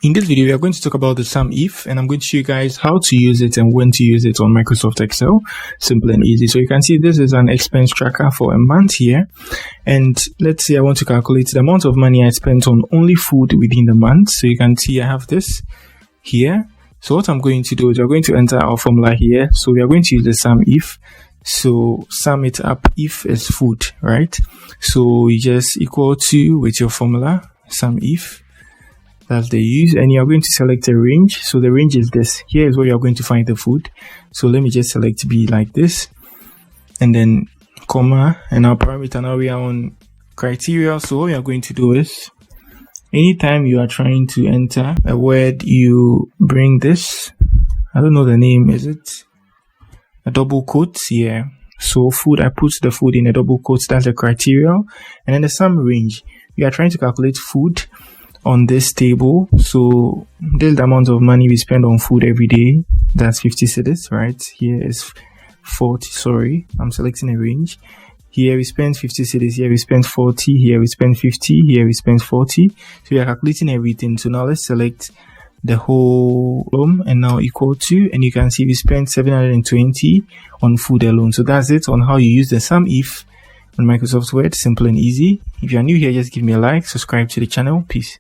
In this video, we are going to talk about the SUMIF, and I'm going to show you guys how to use it and when to use it on Microsoft Excel. Simple and easy. So you can see this is an expense tracker for a month here. And let's say I want to calculate the amount of money I spent on only food within the month. So you can see I have this here. So what I'm going to do is we're going to enter our formula here. So we are going to use the SUMIF. So sum it up if is food, right? So you just equal to with your formula, SUMIF. That's the use, and you're going to select a range. So the range is this. Here is where you're going to find the food. So let me just select B like this, and then comma, and our parameter. Now we are on criteria. So what we are going to do is, anytime you are trying to enter a word, you bring this. I don't know the name. Is it a double quote? Yeah. So food, I put the food in a double quote. That's the criteria, and then the sum range. We are trying to calculate food on this table. So this is the amount of money we spend on food every day. That's 50 cedis, right? Here is 40. Sorry, I'm selecting a range. Here we spend 50 cedis. Here we spend 40. Here we spend 50. Here we spend 40. So we are calculating everything. So now let's select the whole column and now equal to, and you can see we spent 720 on food alone. So that's it on how you use the SUMIF on Microsoft Word. Simple and easy. If you are new here, just give me a like, subscribe to the channel. Peace.